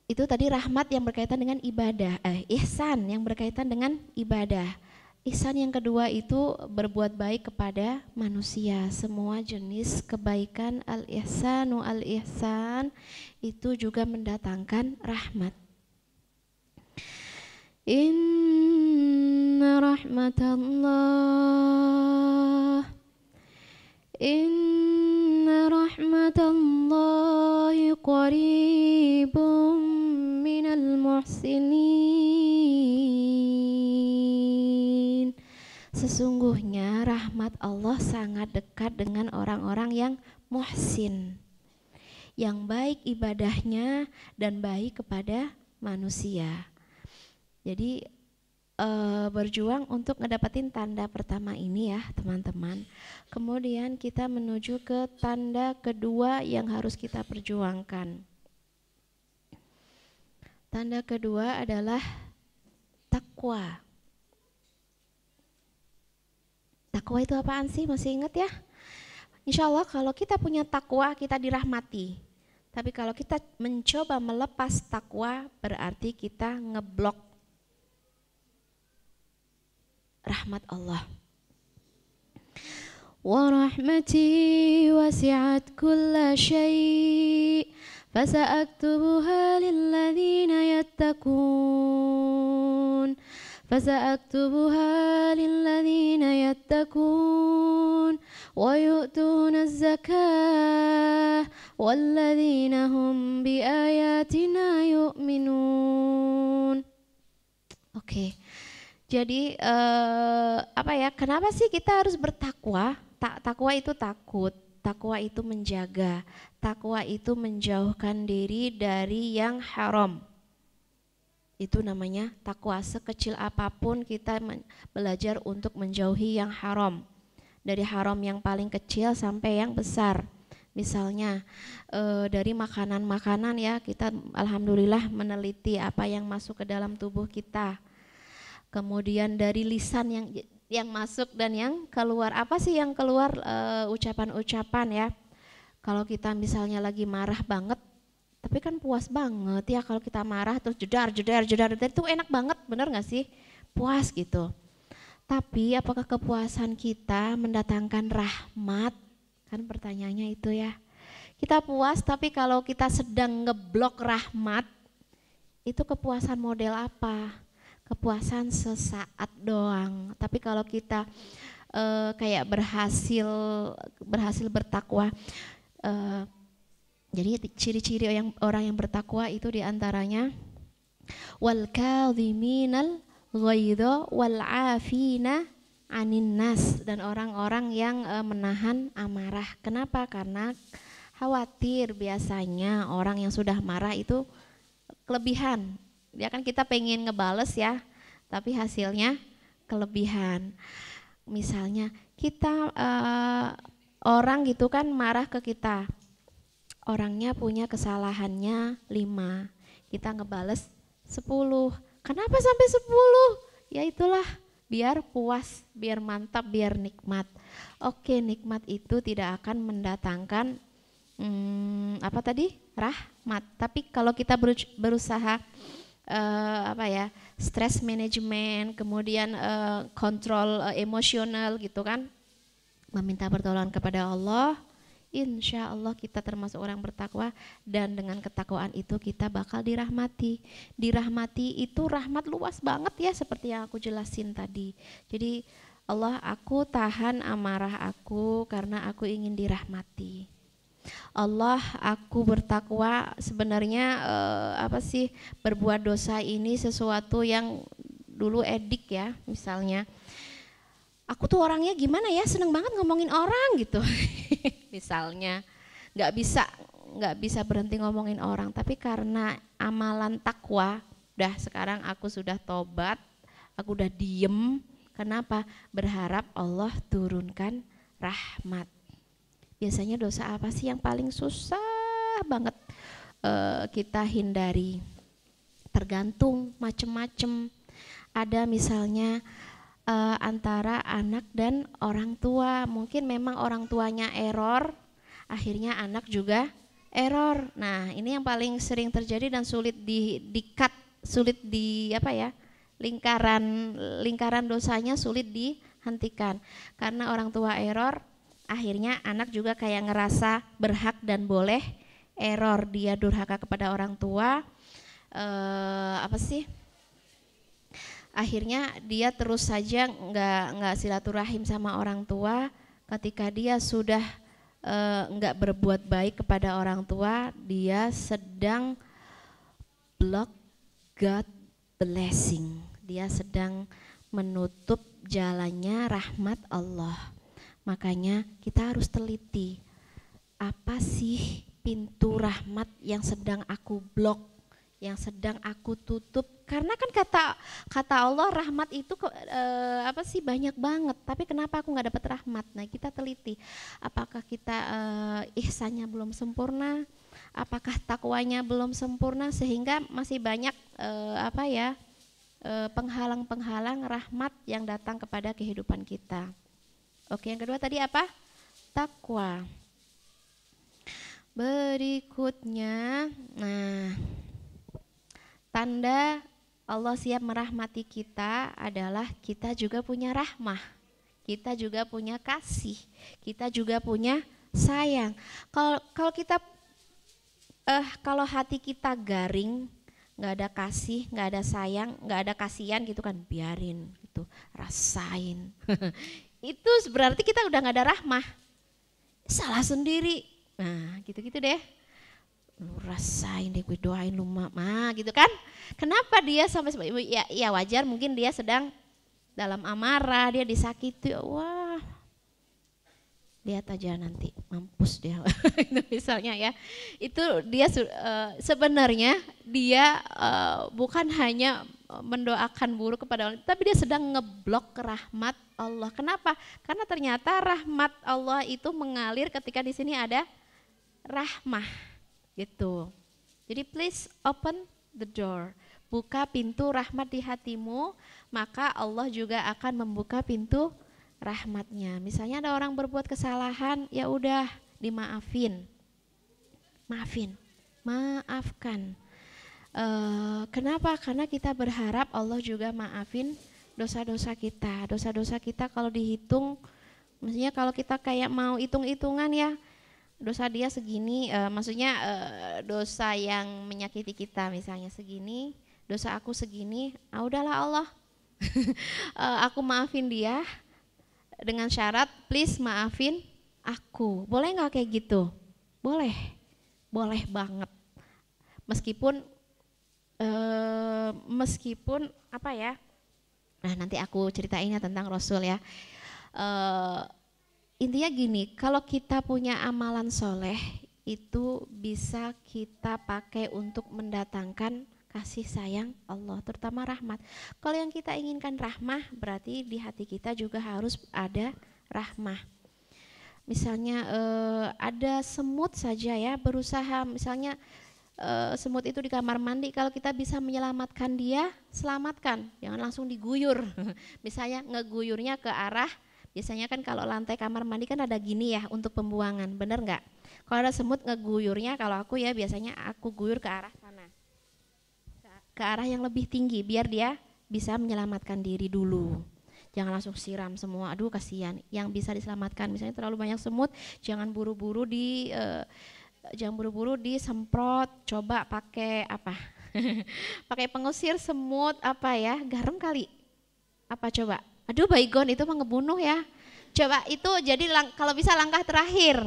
Itu tadi rahmat yang berkaitan dengan ibadah, ihsan yang berkaitan dengan ibadah. Ihsan yang kedua itu berbuat baik kepada manusia. Semua jenis kebaikan al-ihsan itu juga mendatangkan rahmat. Inna rahmatallah qaribum minal muhsinin. Sesungguhnya rahmat Allah sangat dekat dengan orang-orang yang muhsin, yang baik ibadahnya dan baik kepada manusia. Jadi berjuang untuk ngedapetin tanda pertama ini ya teman-teman. Kemudian kita menuju ke tanda kedua yang harus kita perjuangkan. Tanda kedua adalah takwa. Takwa itu apaan sih? Masih ingat ya? Insya Allah kalau kita punya takwa kita dirahmati. Tapi kalau kita mencoba melepas takwa berarti kita ngeblok rahmat Allah. Wa rahmati wasi'at kulla syai' fasa'aktubuha lilladzina yattaqun wa yu'tuna az-zakah walladzina hum biayatina yu'minun. Oke. Jadi kenapa sih kita harus bertakwa? Takwa itu takut, takwa itu menjaga, takwa itu menjauhkan diri dari yang haram. Itu namanya takwa. Sekecil apapun kita belajar untuk menjauhi yang haram. Dari haram yang paling kecil sampai yang besar. Misalnya dari makanan-makanan ya, kita alhamdulillah meneliti apa yang masuk ke dalam tubuh kita. Kemudian dari lisan yang masuk dan yang keluar. Apa sih yang keluar? Ucapan-ucapan ya. Kalau kita misalnya lagi marah banget, tapi kan puas banget ya kalau kita marah terus jedar itu enak banget, bener gak sih? Puas gitu. Tapi apakah kepuasan kita mendatangkan rahmat? Kan pertanyaannya itu ya. Kita puas tapi kalau kita sedang ngeblok rahmat, itu kepuasan model apa? Kepuasan sesaat doang. Tapi kalau kita kayak berhasil bertakwa, jadi ciri-ciri orang yang bertakwa itu diantaranya wal kadhiminal ghaidha wal afina anin nas, dan orang-orang yang menahan amarah. Kenapa? Karena khawatir biasanya orang yang sudah marah itu kelebihan. Ya kan kita pengen ngebales ya, tapi hasilnya kelebihan. Misalnya kita orang gitu kan marah ke kita, orangnya punya kesalahannya 5, kita ngebales 10. Kenapa sampai 10? Ya itulah biar puas, biar mantap, biar nikmat. Oke, nikmat itu tidak akan mendatangkan rahmat. Tapi kalau kita berusaha stress management, kemudian kontrol emosional gitu kan, meminta pertolongan kepada Allah, insya Allah kita termasuk orang bertakwa, dan dengan ketakwaan itu kita bakal dirahmati. Dirahmati itu rahmat luas banget ya, seperti yang aku jelasin tadi. Jadi Allah, aku tahan amarah aku karena aku ingin dirahmati. Allah, aku bertakwa sebenarnya berbuat dosa ini sesuatu yang dulu edik ya, misalnya aku tuh orangnya gimana ya, seneng banget ngomongin orang gitu misalnya nggak bisa berhenti ngomongin orang, tapi karena amalan takwa, sekarang aku sudah tobat, aku udah diem. Kenapa? Berharap Allah turunkan rahmat. Biasanya dosa apa sih yang paling susah banget kita hindari? Tergantung macem-macem. Ada misalnya antara anak dan orang tua. Mungkin memang orang tuanya error, akhirnya anak juga error. Nah, ini yang paling sering terjadi dan sulit di-cut, sulit di apa ya? Lingkaran dosanya sulit dihentikan. Karena orang tua error, akhirnya anak juga kayak ngerasa berhak dan boleh error. Dia durhaka kepada orang tua. Akhirnya dia terus saja nggak silaturahim sama orang tua. Ketika dia sudah nggak berbuat baik kepada orang tua, dia sedang block God blessing. Dia sedang menutup jalannya rahmat Allah. Makanya kita harus teliti, apa sih pintu rahmat yang sedang aku blok, yang sedang aku tutup? Karena kan kata Allah rahmat itu banyak banget, tapi kenapa aku nggak dapat rahmat? Nah, kita teliti, apakah kita ihsannya belum sempurna, apakah takwanya belum sempurna, sehingga masih banyak penghalang-penghalang rahmat yang datang kepada kehidupan kita. Oke, yang kedua tadi apa? Takwa. Berikutnya, nah, tanda Allah siap merahmati kita adalah kita juga punya rahmah, kita juga punya kasih, kita juga punya sayang. Kalau hati kita garing, nggak ada kasih, nggak ada sayang, nggak ada kasihan gitu kan, biarin gitu, rasain. Itu berarti kita udah nggak ada rahmah, salah sendiri. Nah, gitu-gitu deh. Lu rasain deh, gue doain lu mama gitu kan. Kenapa dia sampai ya wajar, mungkin dia sedang dalam amarah, dia disakiti. Wah, lihat aja nanti mampus dia. Misalnya ya, itu dia sebenarnya dia bukan hanya mendoakan buruk kepada Allah, tapi dia sedang ngeblok rahmat Allah. Kenapa? Karena ternyata rahmat Allah itu mengalir ketika di sini ada rahmah gitu. Jadi please open the door, buka pintu rahmat di hatimu, maka Allah juga akan membuka pintu rahmatnya. Misalnya ada orang berbuat kesalahan, ya udah dimaafin, maafkan. Kenapa? Karena kita berharap Allah juga maafin dosa-dosa kita. Dosa-dosa kita kalau dihitung, maksudnya kalau kita kayak mau hitung-hitungan ya, dosa dia segini, dosa yang menyakiti kita misalnya segini, dosa aku segini, udahlah Allah, aku maafin dia dengan syarat please maafin aku. Boleh nggak kayak gitu? Boleh banget. Meskipun apa ya? Nah, nanti aku ceritainnya tentang Rasul ya. Intinya gini, kalau kita punya amalan soleh itu bisa kita pakai untuk mendatangkan kasih sayang Allah, terutama rahmat. Kalau yang kita inginkan rahmah, berarti di hati kita juga harus ada rahmah. Misalnya ada semut saja ya, berusaha misalnya semut itu di kamar mandi, kalau kita bisa menyelamatkan dia, selamatkan, jangan langsung diguyur. Misalnya ngeguyurnya ke arah, biasanya kan kalau lantai kamar mandi kan ada gini ya untuk pembuangan, bener nggak? Kalau ada semut ngeguyurnya, kalau aku ya biasanya aku guyur ke arah sana, ke arah yang lebih tinggi, biar dia bisa menyelamatkan diri dulu. Jangan langsung siram semua, aduh kasihan. Yang bisa diselamatkan, misalnya terlalu banyak semut, jangan buru-buru disemprot, coba pakai apa? Pakai pengusir semut garam kali. Apa coba? Aduh baygon, itu mah ngebunuh ya. Coba itu jadi kalau bisa langkah terakhir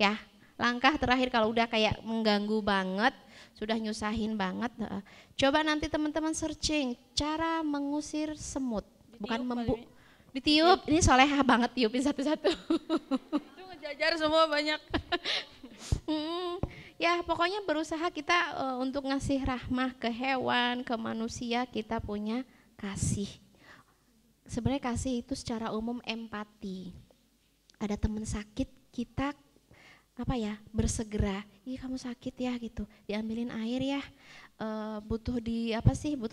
ya. Langkah terakhir kalau udah kayak mengganggu banget, sudah nyusahin banget. Coba nanti teman-teman searching cara mengusir semut. Bukan ditiup, ini solehah banget tiupin satu-satu. Itu ngejajar semua banyak. Ya pokoknya berusaha kita untuk ngasih rahmah ke hewan, ke manusia, kita punya kasih. Sebenarnya kasih itu secara umum empati. Ada teman sakit, kita bersegera, ih kamu sakit ya gitu, diambilin air ya, butuh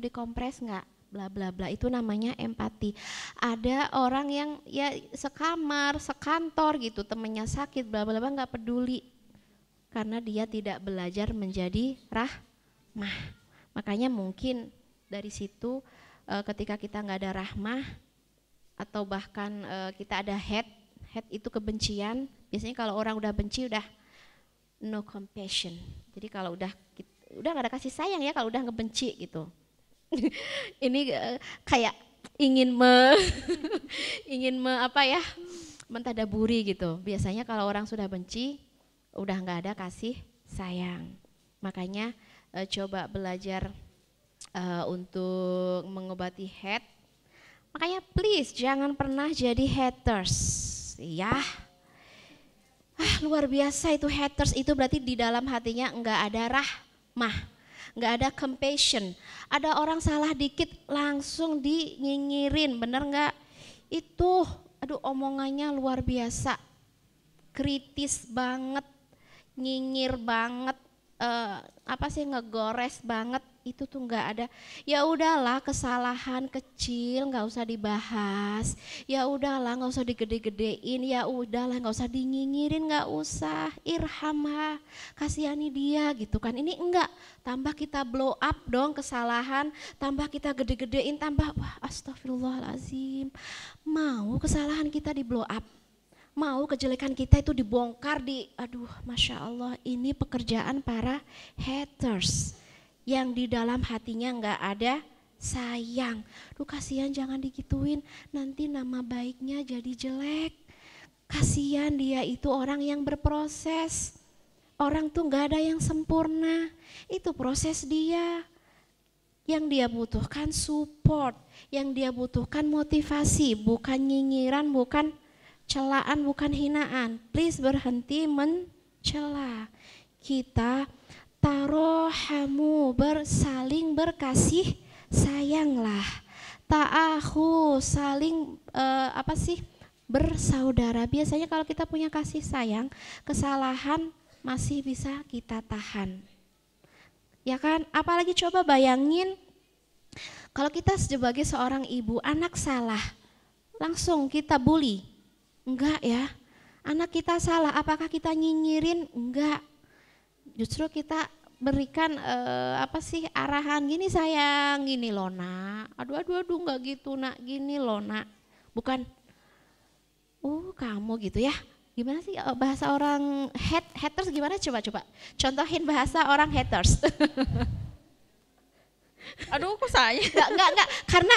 dikompres nggak, bla bla bla, itu namanya empati. Ada orang yang ya sekamar, sekantor gitu, temennya sakit, bla bla bla, nggak peduli, karena dia tidak belajar menjadi rahmah. Makanya mungkin dari situ ketika kita nggak ada rahmah atau bahkan kita ada hate itu kebencian. Biasanya kalau orang udah benci udah no compassion. Jadi kalau udah nggak ada kasih sayang ya kalau udah ngebenci gitu. Ini kayak ingin mentadaburi gitu. Biasanya kalau orang sudah benci udah nggak ada kasih sayang. Makanya coba belajar untuk mengobati hate. Makanya please jangan pernah jadi haters ya. Luar biasa itu haters, itu berarti di dalam hatinya enggak ada rahmah, enggak ada compassion. Ada orang salah dikit langsung dinyinyirin, bener enggak? Itu aduh omongannya luar biasa, kritis banget, nyinyir banget, ngegores banget. Itu tuh nggak ada. Ya udahlah, kesalahan kecil nggak usah dibahas. Ya udahlah, nggak usah digede-gedein. Ya udahlah, nggak usah dinyinyirin, nggak usah. Irhamha, kasihani dia gitu kan. Ini enggak, tambah kita blow up dong kesalahan, tambah kita gede-gedein, tambah wah astagfirullahalazim. Mau kesalahan kita di blow up, mau kejelekan kita itu dibongkar aduh Masya Allah, ini pekerjaan para haters yang di dalam hatinya nggak ada sayang. Duh kasihan, jangan digituin, nanti nama baiknya jadi jelek. Kasihan, dia itu orang yang berproses. Orang tuh nggak ada yang sempurna, itu proses dia. Yang dia butuhkan support, yang dia butuhkan motivasi, bukan nyinyiran, bukan celaan, bukan hinaan. Please berhenti mencela. Kita tarohamu, saling berkasih sayanglah. Ta'ahu, saling bersaudara. Biasanya kalau kita punya kasih sayang, kesalahan masih bisa kita tahan. Ya kan? Apalagi coba bayangin kalau kita sebagai seorang ibu, anak salah, langsung kita bully. Enggak ya. Anak kita salah, apakah kita nyinyirin? Enggak. Justru kita berikan arahan, gini sayang, gini loh nak, aduh nggak gitu nak, gini loh nak, bukan kamu gitu ya. Gimana sih bahasa orang haters gimana, coba contohin bahasa orang haters. Aduh kok saya? Enggak, karena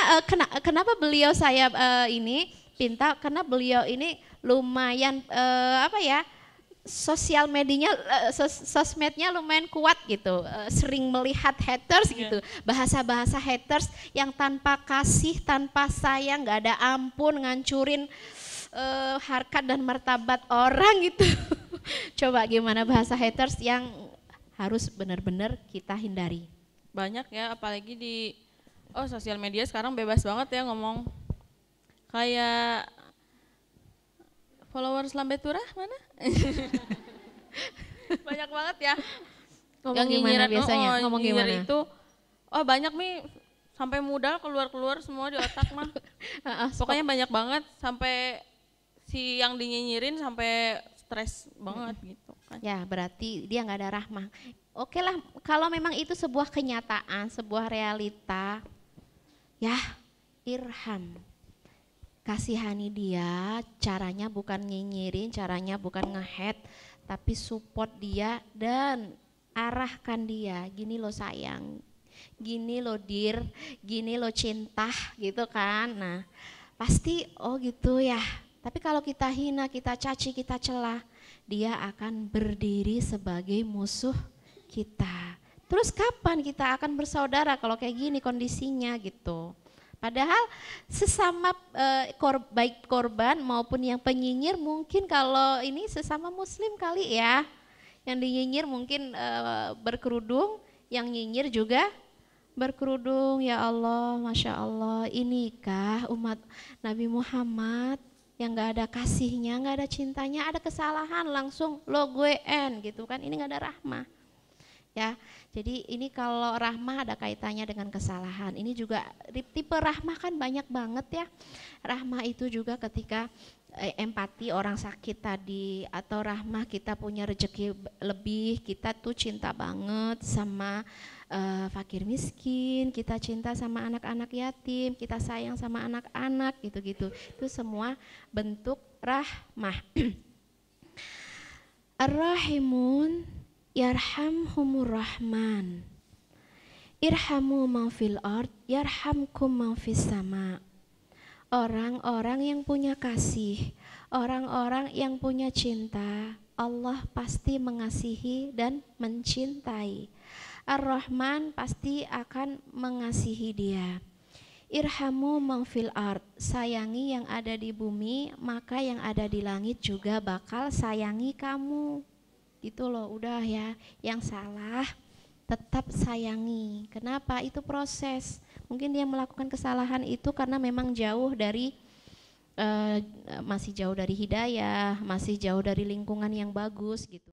kenapa beliau saya ini pinta, karena beliau ini lumayan sosial medianya, sosmednya lumayan kuat gitu, sering melihat haters gitu, bahasa-bahasa haters yang tanpa kasih, tanpa sayang, nggak ada ampun, ngancurin harkat dan martabat orang gitu. Coba gimana bahasa haters yang harus benar-benar kita hindari? Banyak ya, apalagi di sosial media sekarang bebas banget ya ngomong. Kayak followers Lambe Turah mana? Banyak banget ya. Ngomong yang gimana nyinyiran, biasanya? Ngomong gimana? Itu banyak nih, sampai modal keluar semua di otak mah. Pokoknya banyak banget, sampai si yang dinyinyirin sampai stres banget gitu kan. Ya berarti dia nggak ada rahmah. Oke lah, kalau memang itu sebuah kenyataan, sebuah realita, ya irham. Kasihani dia, caranya bukan nyinyirin, caranya bukan nge-hate, tapi support dia dan arahkan dia. Gini lo sayang, gini lo dir, gini lo cinta gitu kan. Nah pasti gitu ya. Tapi kalau kita hina, kita caci, kita celah, dia akan berdiri sebagai musuh kita. Terus kapan kita akan bersaudara kalau kayak gini kondisinya gitu. Padahal sesama baik korban maupun yang penyinyir, mungkin kalau ini sesama muslim kali ya. Yang dinyinyir mungkin berkerudung, yang nyinyir juga berkerudung. Ya Allah, Masya Allah, inikah umat Nabi Muhammad yang gak ada kasihnya, gak ada cintanya, ada kesalahan langsung lo gue gitu kan, ini gak ada rahmah. ya. Jadi ini kalau rahmah ada kaitannya dengan kesalahan. Ini juga tipe rahmah kan banyak banget ya. Rahmah itu juga ketika empati orang sakit tadi, atau rahmah kita punya rezeki lebih, kita tuh cinta banget sama fakir miskin, kita cinta sama anak-anak yatim, kita sayang sama anak-anak gitu-gitu. Itu semua bentuk rahmah. Ar-rahimun yarhamhumur rahman. Irhamu man fil ard yarhamkum man fis sama. Orang-orang yang punya kasih, orang-orang yang punya cinta, Allah pasti mengasihi dan mencintai. Ar-Rahman pasti akan mengasihi dia. Irhamu man fil ard, sayangi yang ada di bumi, maka yang ada di langit juga bakal sayangi kamu. Gitu loh, udah ya. Yang salah tetap sayangi. Kenapa? Itu proses. Mungkin dia melakukan kesalahan itu karena memang jauh dari masih jauh dari hidayah, masih jauh dari lingkungan yang bagus gitu.